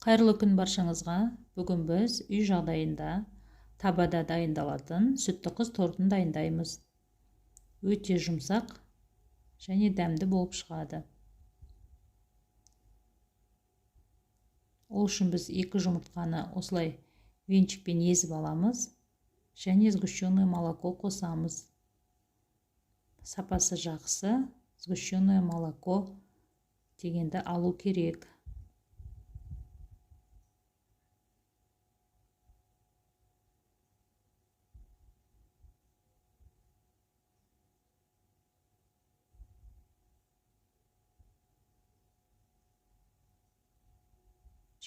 Қайырлы күн баршаңызға. Бүгін біз үй жағдайында табада дайындалатын сүтті қыз тортын дайындаймыз. Өте жұмсақ және дәмді болып шығады. Ол үшін біз 2 жұмыртқаны осылай венчикпен езіп аламыз және сгущенное молоко қосамыз. Сапасы жақсы сгущенное молоко дегенді алу керек.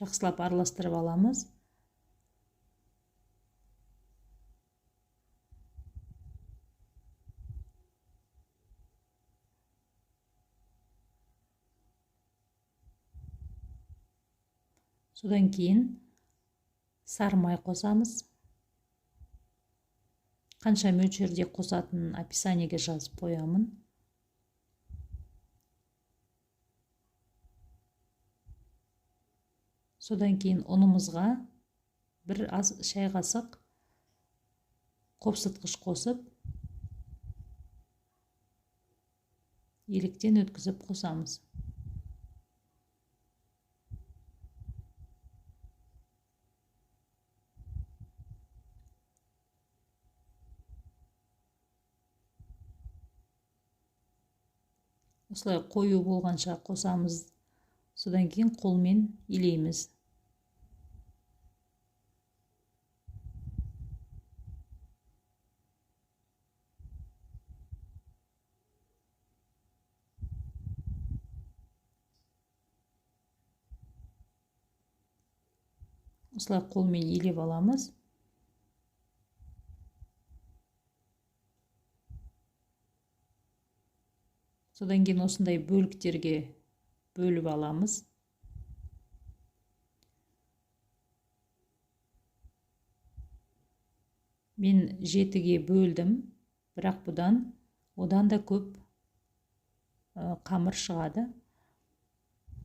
Жақсылап араластырып аламыз. Содан кейін сары май қосамыз. Қанша мөлшерде қосатынын описаниеге жазып қоямын. Содан кейін ұнымызға 1 шай қасық қопсытқыш қосып, електен өткізіп қосамыз. Осылай қою болғанша қосамыз. Содан кейін қолмен илейміз. Осылай қолмен илеп аламыз. Содан кейін осындай бөліктерге бөліп аламыз. Мен 7-ге бөлдім, бірақ бұдан одан да көп қамыр шығады.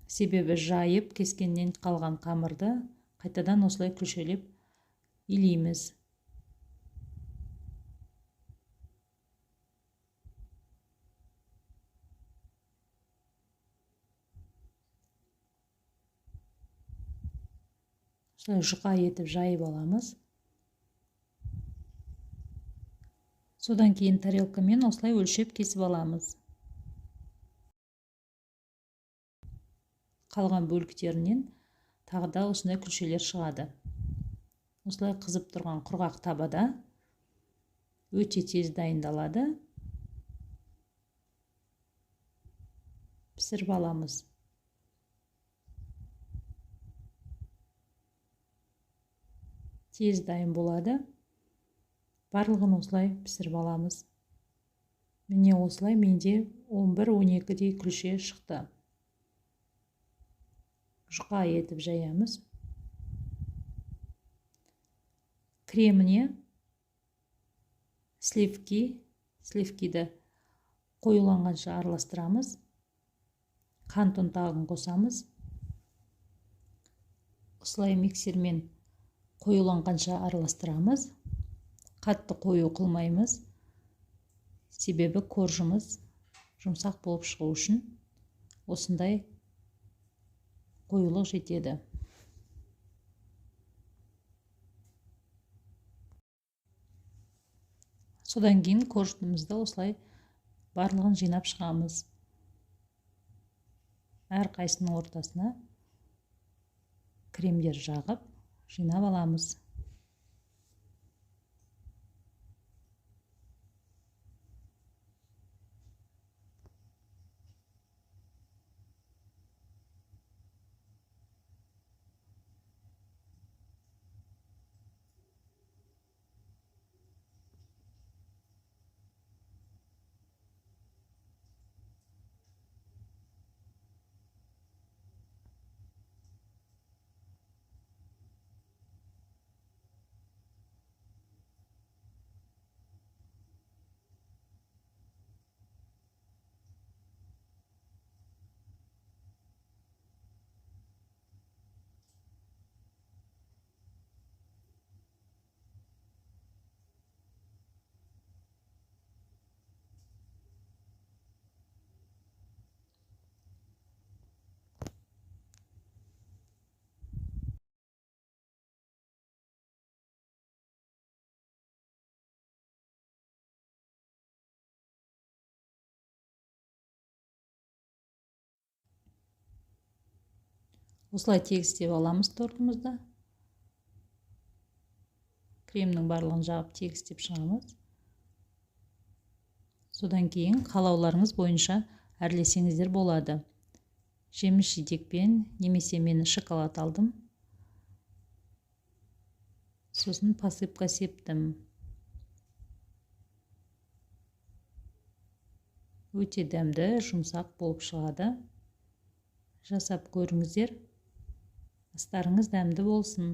Себебі жайып кескеннен қалған қамырды қайтадан осылай күшелеп илейміз. Жұқа етіп жайып аламыз. Содан кейін тарелкамен осылай өлшеп кесіп аламыз. Қалған бөліктерінен тағы да осындай күлшелер шығады. Осылай қызып тұрған құрғақ табада өте тез дайындалады. Пісіріп аламыз. Тез дайын болады. Барлығын осылай пісіріп аламыз. Міне осылай менде 11-12-дей күлше шықты. Жұқа етіп жаямыз. Креміне сливкиді қоюланғанша араластырамыз. Қант ұнтағын қосамыз. Осылай миксермен қоюланғанша араластырамыз. Қатты қою қылмаймыз. Себебі коржымыз жұмсақ болып шығу үшін осындай қоюлық жетеді. Содан кейін коржымызды осылай барлығын жинап шығамыз. Әр қайсының ортасына кремдер жағып жинап аламыз. Осылай тегістеп аламыз тортымызды. Кремнің барлығын жағып тегістеп шығамыз. Содан кейін қалауларыңыз бойынша әрлесеңіздер болады. Жеміс жидекпен немесе мені шоколад алдым. Сосын посыпка септім. Өте дәмді, жұмсақ болып шығады. Жасап көріңіздер. Астарыңыз дәмді болсын.